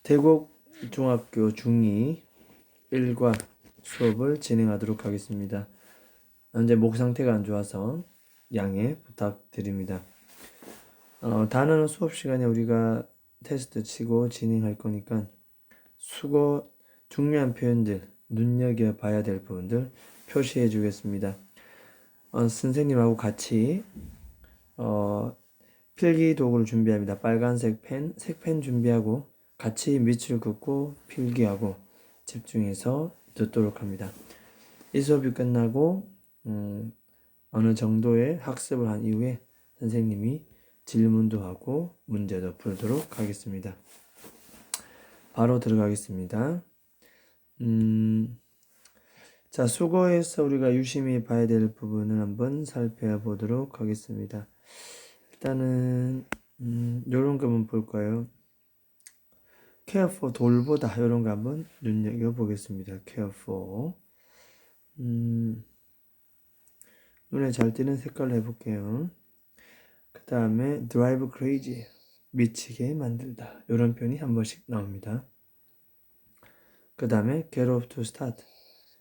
대곡 중학교 중2 1과 수업을 진행하도록 하겠습니다. 현재 목 상태가 안 좋아서 양해 부탁드립니다. 단어는 수업 시간에 우리가 테스트 치고 진행할 거니까 수거 중요한 표현들, 눈여겨봐야 될 부분들 표시해 주겠습니다. 선생님하고 같이 필기 도구를 준비합니다. 빨간색 펜, 색펜 준비하고 같이 밑줄 긋고 필기하고 집중해서 듣도록 합니다. 이 수업이 끝나고 어느 정도의 학습을 한 이후에 선생님이 질문도 하고 문제도 풀도록 하겠습니다. 바로 들어가겠습니다. 자, 수거에서 우리가 유심히 봐야 될 부분을 한번 살펴보도록 하겠습니다. 일단은 요런 거 한번 볼까요? care for, 돌보다, 요런 거 한번 눈여겨보겠습니다. care for. 눈에 잘 띄는 색깔로 해볼게요. 그 다음에 drive crazy, 미치게 만들다, 요런 표현이 한 번씩 나옵니다. 그 다음에 get off to start,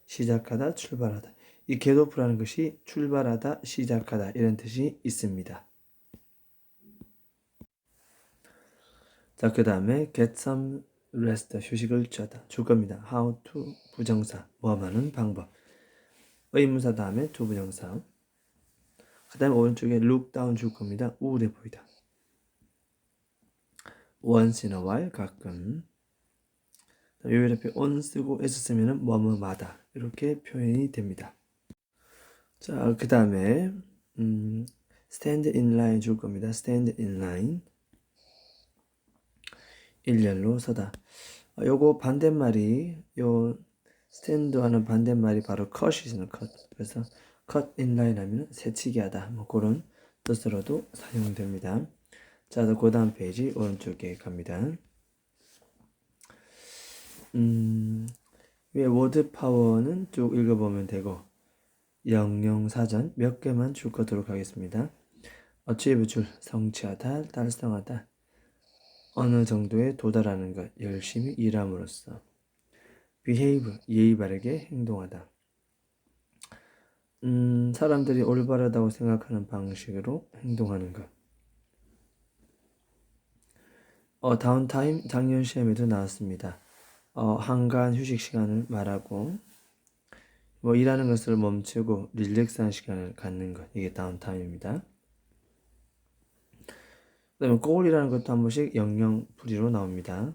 시작하다, 출발하다. 이 get off라는 것이 출발하다, 시작하다 이런 뜻이 있습니다. 자, 그 다음에 get some rest, 휴식을 취하다, 줄 겁니다. how to, 부정사, 뭐하는 방법. 의문사 다음에 to 부정사. 그 다음에 오른쪽에 look down 줄 겁니다. 우울해 보이다. once in a while, 가끔. 요 옆에 on 쓰고 s 쓰면은 뭐뭐마다 이렇게 표현이 됩니다. 자, 그 다음에 stand in line 줄 겁니다. stand in line, 일렬로 서다. 요거 반대말이 요 stand 하는 반대말이 바로 cut이잖아요. cut. 그래서 cut in line 하면 새치기 하다, 뭐 그런 뜻으로도 사용됩니다. 자, 그 다음 페이지 오른쪽에 갑니다. 위에 워드 파워는 쭉 읽어보면 되고 영영사전 몇 개만 줄 거도록 하겠습니다. achieve 줄, 성취하다, 달성하다, 어느 정도에 도달하는 것, 열심히 일함으로써. behave, 예의 바르게 행동하다. 사람들이 올바르다고 생각하는 방식으로 행동하는 것. 다운타임, 작년 시험에도 나왔습니다. 한가한 휴식 시간을 말하고 뭐 일하는 것을 멈추고 릴렉스한 시간을 갖는 것, 이게 다운타임입니다. 그 다음에 goal이라는 것도 한 번씩 영영풀이로 나옵니다.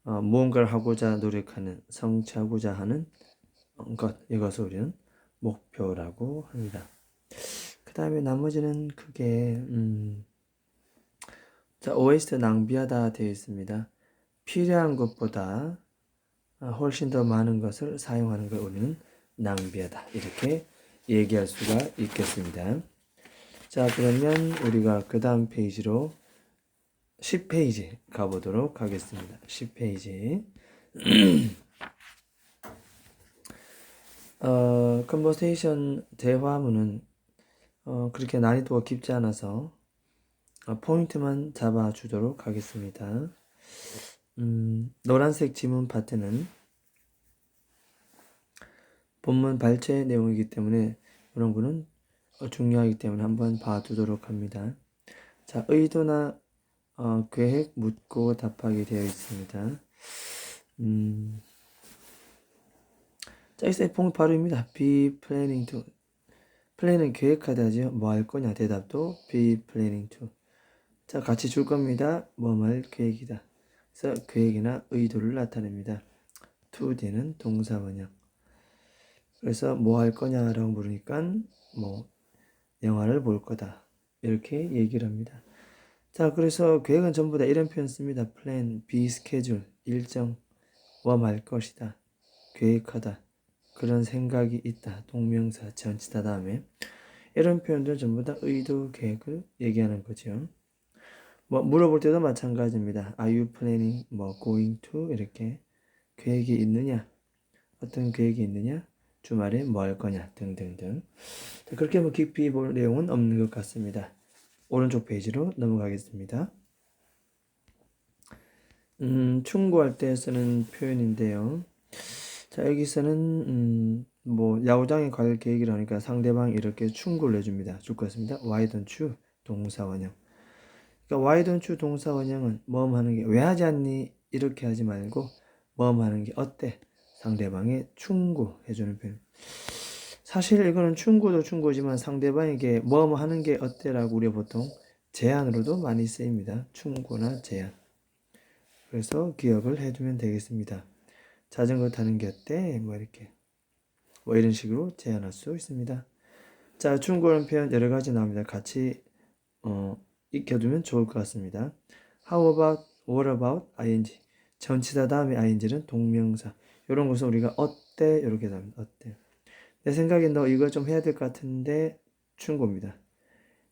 무언가를 하고자 노력하는, 성취하고자 하는 것, 이것을 우리는 목표라고 합니다. 그 다음에 나머지는 크게 자, waste, 낭비하다 되어 있습니다. 필요한 것보다 훨씬 더 많은 것을 사용하는 걸 우리는 낭비하다, 이렇게 얘기할 수가 있겠습니다. 자, 그러면 우리가 그 다음 페이지로 10페이지 가보도록 하겠습니다. 10페이지. 컨버세이션, 대화문은 그렇게 난이도가 깊지 않아서 포인트만 잡아주도록 하겠습니다. 노란색 지문 파트는 본문 발제 내용이기 때문에 이런 거는 중요하기 때문에 한번 봐두도록 합니다. 자, 의도나 계획 묻고 답하기 되어 있습니다. 자, 이 포인트 바로입니다. be planning to. 플랜은 계획하다죠. 뭐 할 거냐, 대답도 be planning to. 자, 같이 줄 겁니다. 뭐 할 계획이다. 그래서 계획이나 의도를 나타냅니다. to 뒤는 동사 원형. 그래서 뭐 할 거냐라고 물으니까 뭐 영화를 볼 거다, 이렇게 얘기를 합니다. 자, 그래서 계획은 전부 다 이런 표현 씁니다. plan, be schedule, 일정, 뭐 할 것이다, 계획하다, 그런 생각이 있다, 동명사 전치다 다음에 이런 표현들 전부 다 의도, 계획을 얘기하는 거죠. 뭐 물어볼 때도 마찬가지입니다. Are you planning, 뭐 going to, 이렇게 계획이 있느냐, 어떤 계획이 있느냐, 주말에 뭐 할 거냐 등등등. 그렇게 뭐 깊이 볼 내용은 없는 것 같습니다. 오른쪽 페이지로 넘어가겠습니다. 충고할 때 쓰는 표현인데요. 자, 여기서는 뭐 야구장에 갈 계획이라 하니까 상대방이 이렇게 충고를 해줍니다. 줄 것입니다. Why don't you? 동사 원형. 그러니까 Why don't you 동사 원형은 뭐뭐 하는 게 왜 하지 않니? 이렇게 하지 말고 뭐뭐 하는 게 어때? 상대방에 충고해주는 표현. 사실 이거는 충고도 충고지만 상대방에게 뭐뭐 하는 게 어때라고 우리가 보통 제안으로도 많이 쓰입니다. 충고나 제안. 그래서 기억을 해두면 되겠습니다. 자전거 타는 게 어때? 뭐 이렇게 뭐 이런 식으로 제안할 수 있습니다. 자, 충고는 표현 여러 가지 나옵니다. 같이 익혀두면 좋을 것 같습니다. How about, what about, ing. 전치사 다음에 ing는 동명사. 이런 것은 우리가 어때? 이렇게 나옵니다. 어때? 내 생각에 너 이거 좀 해야 될 것 같은데 충고입니다.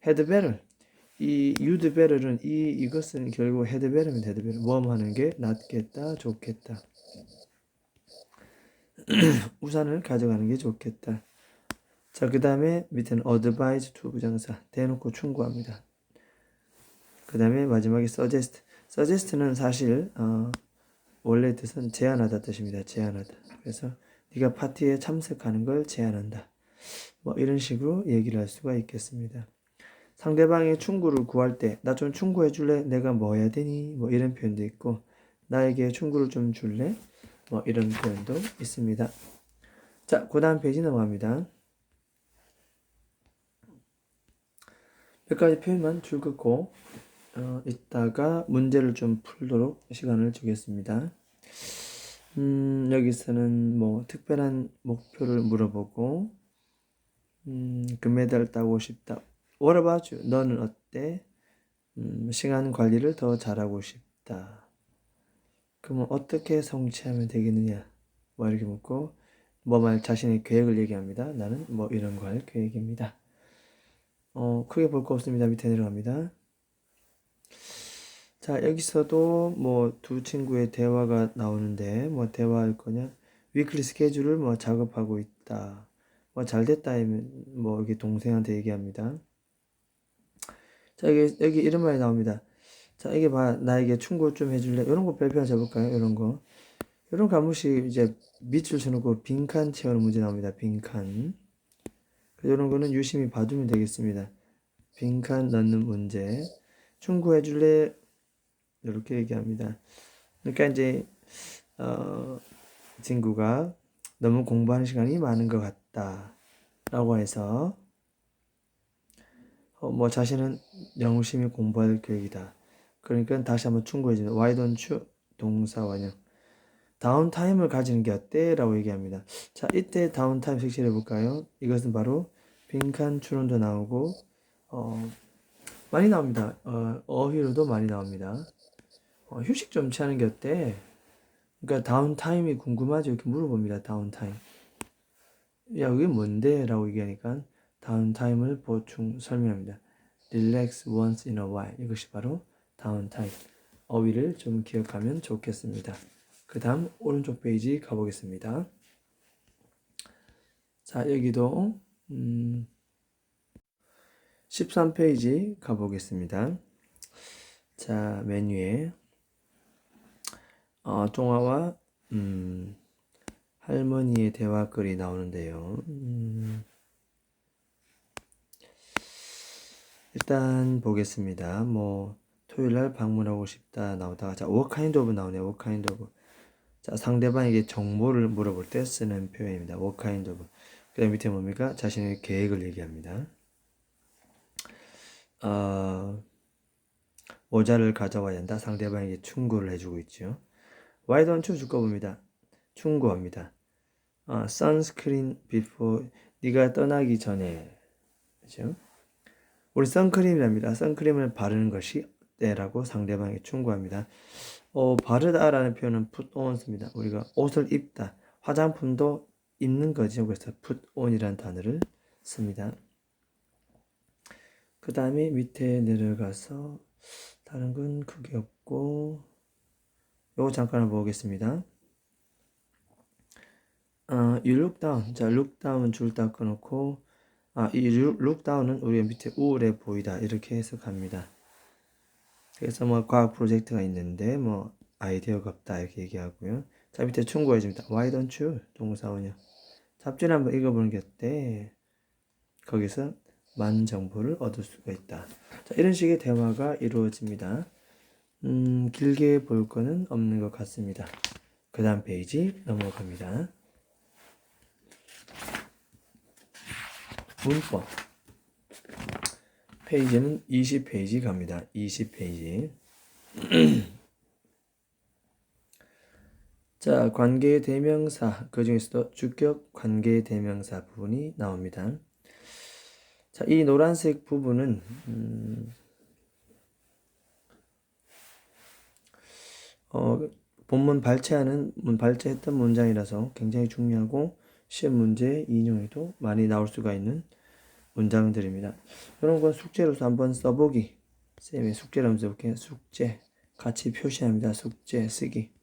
had better. 이 you'd better는 이것은 결국 had better면 had better. 뭐뭐 하는 게 낫겠다, 좋겠다. 우산을 가져가는 게 좋겠다. 자, 그 다음에 밑에는 advise to 부정사. 대놓고 충고합니다. 그 다음에 마지막에 suggest. suggest는 사실 원래 뜻은 제안하다 뜻입니다. 제안하다. 그래서 네가 파티에 참석하는 걸 제안한다. 뭐 이런 식으로 얘기를 할 수가 있겠습니다. 상대방의 충고를 구할 때 나 좀 충고해 줄래? 내가 뭐 해야 되니? 뭐 이런 표현도 있고 나에게 충고를 좀 줄래? 뭐 이런 표현도 있습니다. 자, 그 다음 페이지 넘어갑니다. 몇 가지 표현만 줄 긋고 이따가 문제를 좀 풀도록 시간을 주겠습니다. 여기서는 뭐 특별한 목표를 물어보고 금메달 따고 싶다. What about you? 너는 어때? 시간 관리를 더 잘하고 싶다. 그러면 어떻게 성취하면 되겠느냐? 뭐 이렇게 묻고 뭐 자신의 계획을 얘기합니다. 나는 뭐 이런 거 할 계획입니다. 크게 볼 거 없습니다. 밑에 내려갑니다. 자, 여기서도 뭐 두 친구의 대화가 나오는데 뭐 대화할 거냐? 위클리 스케줄을 뭐 작업하고 있다. 뭐 잘 됐다 하면 뭐 이게 동생한테 얘기합니다. 자, 여기 이런 말이 나옵니다. 자, 이게 봐. 나에게 충고 좀 해줄래? 이런 거 별표 하나 잡을까요? 이런 거. 이런 거 한 번씩 이제 밑줄 쳐놓고 빈칸 채우는 문제 나옵니다. 빈칸. 이런 거는 유심히 봐두면 되겠습니다. 빈칸 넣는 문제. 충고해 줄래? 이렇게 얘기합니다. 그러니까 이제 친구가 너무 공부하는 시간이 많은 것 같다 라고 해서 뭐 자신은 열심히 공부할 계획이다. 그러니까 다시 한번 충고해 주는 Why don't you? 동사 원형. 다운타임을 가지는 게 어때? 라고 얘기합니다. 자, 이때 다운타임 색칠해 볼까요? 이것은 바로 빈칸 추론도 나오고 많이 나옵니다. 어휘로도 많이 나옵니다. 휴식 좀 취하는 게 어때? 그러니까 다운타임이 궁금하죠? 이렇게 물어봅니다. 다운타임. 야, 그게 뭔데? 라고 얘기하니까 다운타임을 보충 설명합니다. Relax once in a while. 이것이 바로 다운타임. 어휘를 좀 기억하면 좋겠습니다. 그 다음 오른쪽 페이지 가보겠습니다. 자, 여기도 13페이지 가보겠습니다. 자, 메뉴에 종아와 할머니의 대화글이 나오는데요. 일단 보겠습니다. 뭐 토요일날 방문하고 싶다 나오다가 자, what kind of 나오네요. what kind of. 자, 상대방에게 정보를 물어볼 때 쓰는 표현입니다. what kind of. 그 다음 밑에 뭡니까? 자신의 계획을 얘기합니다. 모자를 가져와야 한다. 상대방에게 충고를 해주고 있죠. Why don't you? 줄 거 봅니다. 충고합니다. sunscreen before. 네가 떠나기 전에. 그죠? 우리 선크림이랍니다. 선크림을 바르는 것이 때라고 상대방에게 충고합니다. 바르다라는 표현은 put on 씁니다. 우리가 옷을 입다. 화장품도 입는 거죠. 그래서 put on이라는 단어를 씁니다. 그 다음에 밑에 내려가서 다른 건 크게 없고 요거 잠깐 보겠습니다. you look down. 자, look down 줄 딱 끊어놓고 이 look down은 우리가 밑에 우울해 보이다 이렇게 해석합니다. 그래서 뭐 과학 프로젝트가 있는데 뭐 아이디어가 없다 이렇게 얘기하고요. 자, 밑에 충고해줍니다. Why don't you? 동사원형. 잡지를 한번 읽어보는 게 어때? 거기서 많은 정보를 얻을 수가 있다. 자, 이런 식의 대화가 이루어집니다. 길게 볼 거는 없는 것 같습니다. 그 다음 페이지 넘어갑니다. 문법. 페이지는 20페이지 갑니다. 20페이지. 자, 관계 대명사, 그 중에서도 주격 관계 대명사 부분이 나옵니다. 자, 이 노란색 부분은 본문 발제했던 문장이라서 굉장히 중요하고 시험 문제 인용에도 많이 나올 수가 있는 문장들입니다. 이런 건 숙제로서 한번 써보기. 쌤의 숙제를 한번 써볼게요. 숙제 같이 표시합니다. 숙제 쓰기.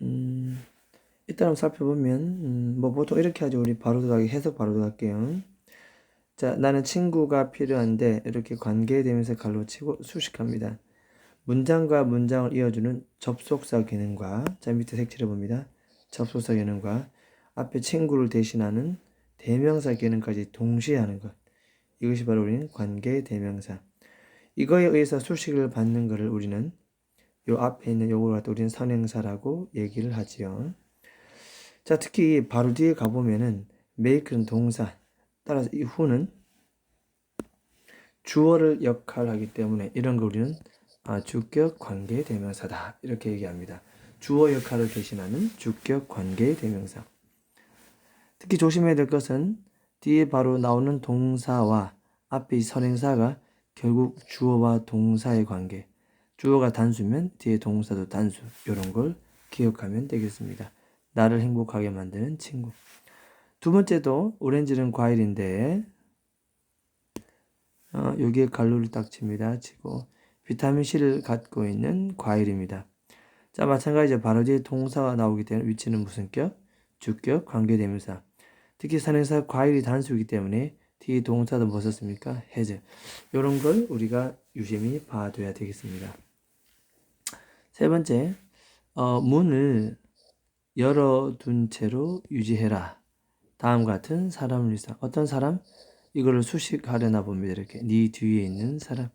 일단 한번 살펴보면 뭐 보통 이렇게 하죠. 우리 바로 들어가기 해석 바로 들어갈게요. 자, 나는 친구가 필요한데 이렇게 관계되면서 갈로 치고 수식합니다. 문장과 문장을 이어주는 접속사 기능과 자 밑에 색칠해 봅니다. 접속사 기능과 앞에 친구를 대신하는 대명사 기능까지 동시에 하는 것. 이것이 바로 우리는 관계 대명사. 이거에 의해서 수식을 받는 것을 우리는 요 앞에 있는 요걸 갖다 우리는 선행사라고 얘기를 하지요. 자, 특히 바로 뒤에 가보면은 make는 동사, 따라서 이 who는 주어를 역할하기 때문에 이런 거 우리는 주격 관계 대명사다 이렇게 얘기합니다. 주어 역할을 대신하는 주격 관계 대명사. 특히 조심해야 될 것은 뒤에 바로 나오는 동사와 앞에 이 선행사가 결국 주어와 동사의 관계. 주어가 단수면 뒤에 동사도 단수. 이런 걸 기억하면 되겠습니다. 나를 행복하게 만드는 친구. 두 번째도 오렌지는 과일인데 여기에 칼로리 딱 칩니다. 치고 비타민C를 갖고 있는 과일입니다. 자, 마찬가지로 바로 뒤에 동사가 나오기 때문에 위치는 무슨 격? 주격 관계대명사. 특히 선행사 과일이 단수이기 때문에 뒤에 동사도 뭐 썼습니까? has. 이런 걸 우리가 유심히 봐둬야 되겠습니다. 세 번째, 문을 열어둔 채로 유지해라. 다음 같은 사람을 위해서. 어떤 사람? 이거를 수식하려나 봅니다. 이렇게 네 뒤에 있는 사람.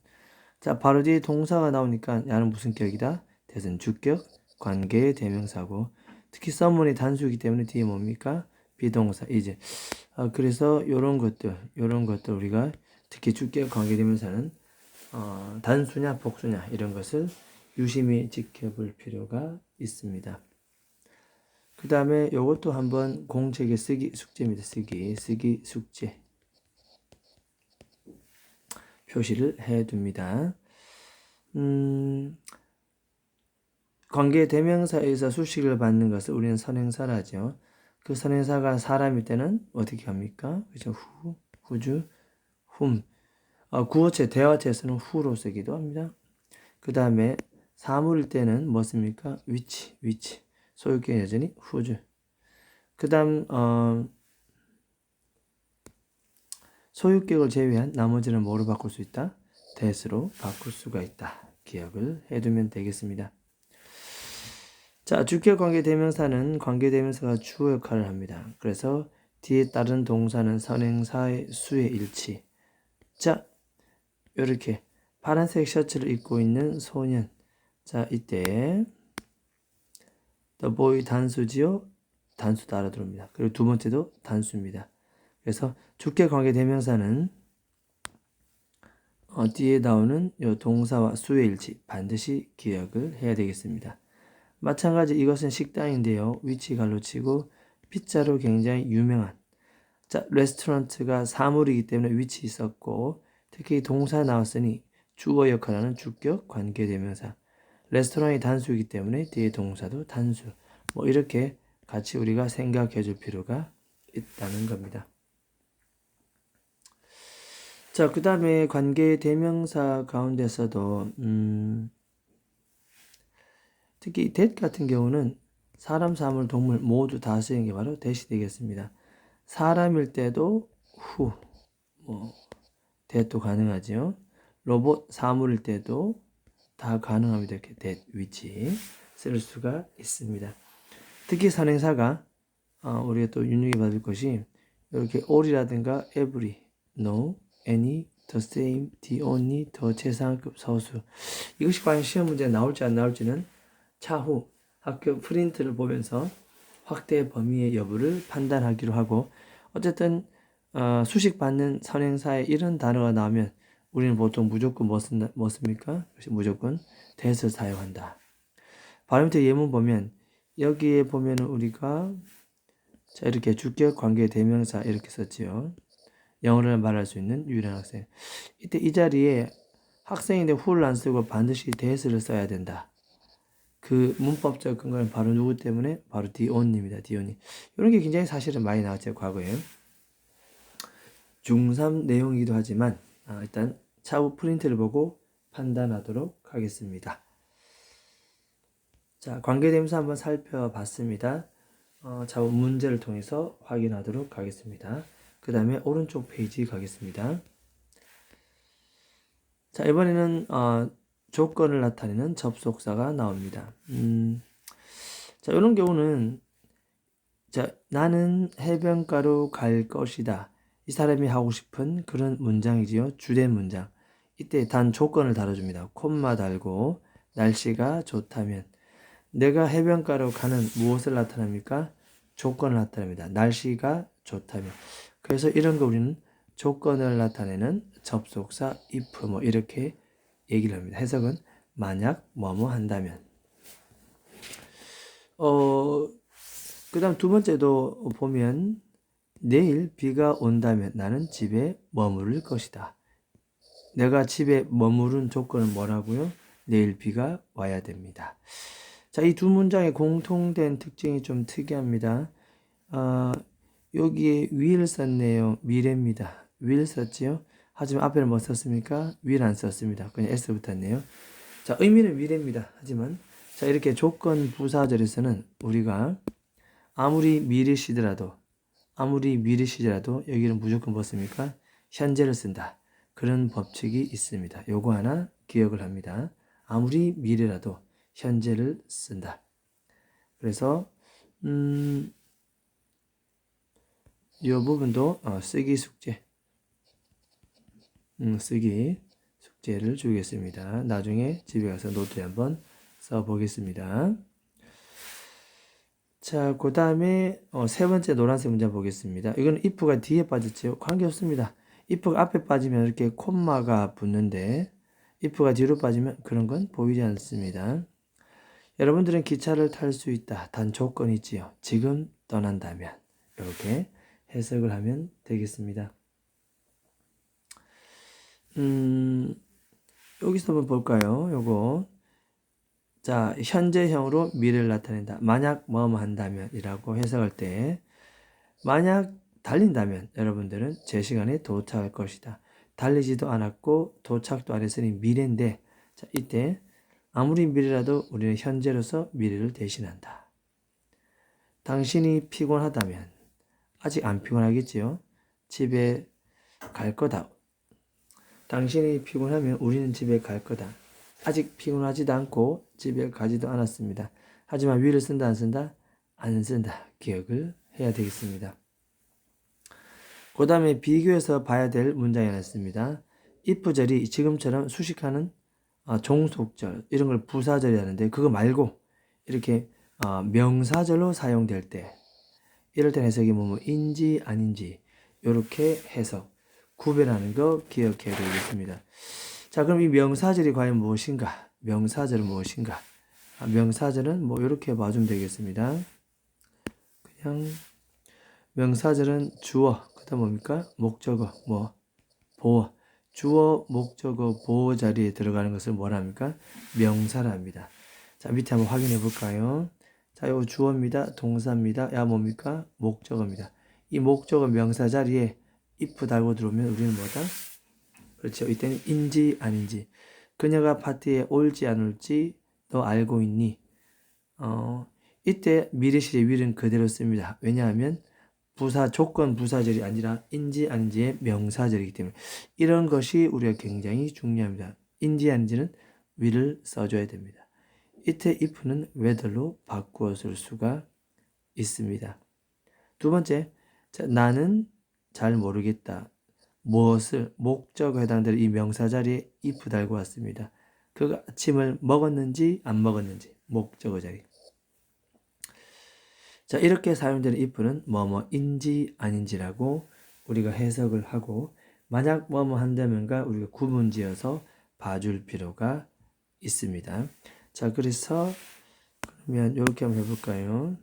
자, 바로 뒤에 동사가 나오니까 야는 무슨 격이다? 대선 주격 관계 대명사고 특히 someone이 단수이기 때문에 뒤에 뭡니까? 비동사 이제. 그래서 요런 것들 우리가 특히 주격 관계 대명사는 단수냐 복수냐 이런 것을 유심히 지켜볼 필요가 있습니다. 그 다음에 요것도 한번 공책에 쓰기 숙제입니다. 쓰기 숙제 표시를 해둡니다. 관계 대명사에서 수식을 받는 것을 우리는 선행사라 하죠. 그 선행사가 사람일 때는 어떻게 합니까? 그죠? 후주, whom. 구어체, 대화체에서는 who로 쓰기도 합니다. 그 다음에 사물일 때는 뭐 씁니까? which. 소유격은 여전히 whose. 그 다음, 소유격을 제외한 나머지는 뭐로 바꿀 수 있다? that으로 바꿀 수가 있다. 기억을 해두면 되겠습니다. 자, 주격 관계 대명사는 관계 대명사가 주어 역할을 합니다. 그래서 뒤에 따른 동사는 선행사의 수의 일치. 자, 이렇게 파란색 셔츠를 입고 있는 소년. 자, 이때 the boy 단수지요? 단수도 알아들습니다. 그리고 두 번째도 단수입니다. 그래서 주격 관계 대명사는 뒤에 나오는 이 동사와 수의 일치 반드시 기억을 해야 되겠습니다. 마찬가지 이것은 식당인데요. 위치 갈로 치고 피자로 굉장히 유명한 자, 레스토랑트가 사물이기 때문에 위치 있었고 특히 동사 나왔으니 주어 역할하는 주격 관계대명사. 레스토랑이 단수이기 때문에 뒤에 동사도 단수. 뭐 이렇게 같이 우리가 생각해 줄 필요가 있다는 겁니다. 자, 그 다음에 관계대명사 가운데서도 특히 that 같은 경우는 사람, 사물, 동물 모두 다 쓰이는 게 바로 that이 되겠습니다. 사람일 때도 who, that도 가능하죠. 로봇, 사물일 때도 다 가능합니다. 이렇게 that which 쓸 수가 있습니다. 특히 선행사가 우리가 또 눈여겨봐야 것이 이렇게 all이라든가 every, no, any, the same, the only, 더 최상급 서수 이것이 과연 시험 문제에 나올지 안 나올지는 차후 학교 프린트를 보면서 확대 범위의 여부를 판단하기로 하고 어쨌든 수식 받는 선행사에 이런 단어가 나오면 우리는 보통 무조건 뭐 씁니까? 무조건 that을 사용한다. 바로 밑에 예문 보면 여기에 보면은 우리가 자 이렇게 주격 관계 대명사 이렇게 썼지요. 영어를 말할 수 있는 유일한 학생. 이때 이 자리에 학생인데 who를 안 쓰고 반드시 that을 써야 된다. 그 문법적 근거는 바로 누구 때문에? 바로 the only입니다. the only. 이런 게 굉장히 사실은 많이 나왔죠. 과거에. 중3 내용이기도 하지만 일단 차후 프린트를 보고 판단하도록 하겠습니다. 자, 관계대명사 한번 살펴봤습니다. 차후 문제를 통해서 확인하도록 하겠습니다. 그 다음에 오른쪽 페이지 가겠습니다. 자, 이번에는 조건을 나타내는 접속사가 나옵니다. 자, 이런 경우는 자, 나는 해변가로 갈 것이다. 이 사람이 하고 싶은 그런 문장이지요. 주된 문장. 이때 단 조건을 달아줍니다. 콤마 달고 날씨가 좋다면 내가 해변가로 가는 무엇을 나타냅니까? 조건을 나타냅니다. 날씨가 좋다면. 그래서 이런 거 우리는 조건을 나타내는 접속사 if 뭐 이렇게 얘기를 합니다. 해석은 만약 뭐뭐 한다면. 그 다음 두 번째도 보면 내일 비가 온다면 나는 집에 머무를 것이다. 내가 집에 머무른 조건은 뭐라고요? 내일 비가 와야 됩니다. 자, 이 두 문장의 공통된 특징이 좀 특이합니다. 여기에 will 썼네요. 미래입니다. will 썼지요? 하지만 앞에는 뭐 썼습니까? will 안 썼습니다. 그냥 s 붙었네요. 자, 의미는 미래입니다. 하지만 자, 이렇게 조건 부사절에서는 우리가 아무리 미래시더라도 여기는 무조건 뭐 씁니까? 현재를 쓴다. 그런 법칙이 있습니다. 요거 하나 기억을 합니다. 아무리 미래라도 현재를 쓴다. 그래서 이 부분도 쓰기 숙제 쓰기 숙제를 주겠습니다. 나중에 집에 가서 노트에 한번 써보겠습니다. 자, 그 다음에 세 번째 노란색 문제 보겠습니다. 이건 if가 뒤에 빠졌죠. 관계없습니다. if가 앞에 빠지면 이렇게 콤마가 붙는데 if가 뒤로 빠지면 그런 건 보이지 않습니다. 여러분들은 기차를 탈 수 있다. 단 조건이 있지요. 지금 떠난다면 이렇게 해석을 하면 되겠습니다. 여기서 한번 볼까요? 요거 자, 현재형으로 미래를 나타낸다. 만약 뭐뭐 한다면 이라고 해석할 때 만약 달린다면 여러분들은 제 시간에 도착할 것이다. 달리지도 않았고 도착도 안 했으니 미래인데 자, 이때 아무리 미래라도 우리는 현재로서 미래를 대신한다. 당신이 피곤하다면 아직 안 피곤하겠지요? 집에 갈 거다. 당신이 피곤하면 우리는 집에 갈 거다. 아직 피곤하지도 않고 집에 가지도 않았습니다. 하지만 will을 쓴다 안 쓴다? 안 쓴다. 기억을 해야 되겠습니다. 그 다음에 비교해서 봐야 될 문장이 하나 있습니다. if절이 지금처럼 수식하는 종속절 이런 걸 부사절이 하는데 그거 말고 이렇게 명사절로 사용될 때 이럴 때 해석이 뭐뭐인지 아닌지 이렇게 해석 구별하는 거 기억해야 되겠습니다. 자, 그럼 이 명사절이 과연 무엇인가? 명사절은 무엇인가? 명사절은 뭐 이렇게 봐주면 되겠습니다. 그냥 명사절은 주어, 그 다음 뭡니까? 목적어, 뭐 보어. 주어, 목적어, 보어 자리에 들어가는 것을 뭐라 합니까? 명사랍니다. 자, 밑에 한번 확인해 볼까요? 자, 이거 주어입니다. 동사입니다. 야, 뭡니까? 목적어입니다. 이 목적어 명사 자리에 if 달고 들어오면 우리는 뭐다? 그렇죠. 이때는 인지 아닌지. 그녀가 파티에 올지 안 올지 너 알고 있니? 이때 미래시제 will은 그대로 씁니다. 왜냐하면 조건 부사절이 아니라 인지 아닌지의 명사절이기 때문에 이런 것이 우리가 굉장히 중요합니다. 인지 아닌지는 will을 써줘야 됩니다. 이때 if는 whether로 바꾸어 쓸 수가 있습니다. 두 번째, 자, 나는 잘 모르겠다. 무엇을 목적어 해당되는 이 명사 자리에 if 달고 왔습니다. 그가 아침을 먹었는지 안 먹었는지 목적어 자리. 자, 이렇게 사용되는 if는 뭐뭐인지 아닌지라고 우리가 해석을 하고 만약 뭐뭐 한다면가 우리가 구문지어서 봐줄 필요가 있습니다. 자, 그래서 그러면 이렇게 한번 해볼까요?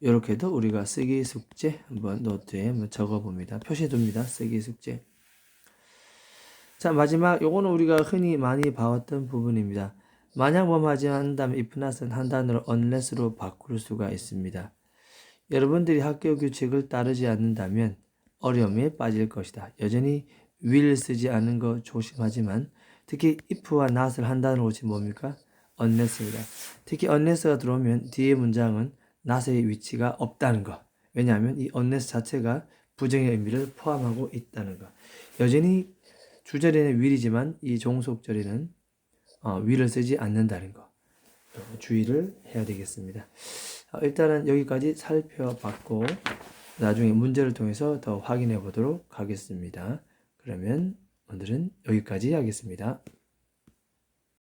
이렇게도 우리가 쓰기 숙제 한번 노트에 한번 적어봅니다. 표시해둡니다. 쓰기 숙제. 자, 마지막 요거는 우리가 흔히 많이 봐왔던 부분입니다. 만약 뭐뭐 하지 한다면 if not은 한 단어로 unless로 바꿀 수가 있습니다. 여러분들이 학교 규칙을 따르지 않는다면 어려움에 빠질 것이다. 여전히 will 쓰지 않는 거 조심하지만 특히 if와 not을 한 단어로 고치면 뭡니까? unless입니다. 특히 unless가 들어오면 뒤에 문장은 not의 위치가 없다는 거. 왜냐하면 이 unless 자체가 부정의 의미를 포함하고 있다는 거. 여전히 주절에는 will이지만 이 종속절에는 will을 쓰지 않는다는 거. 주의를 해야 되겠습니다. 일단은 여기까지 살펴봤고 나중에 문제를 통해서 더 확인해 보도록 하겠습니다. 그러면 오늘은 여기까지 하겠습니다.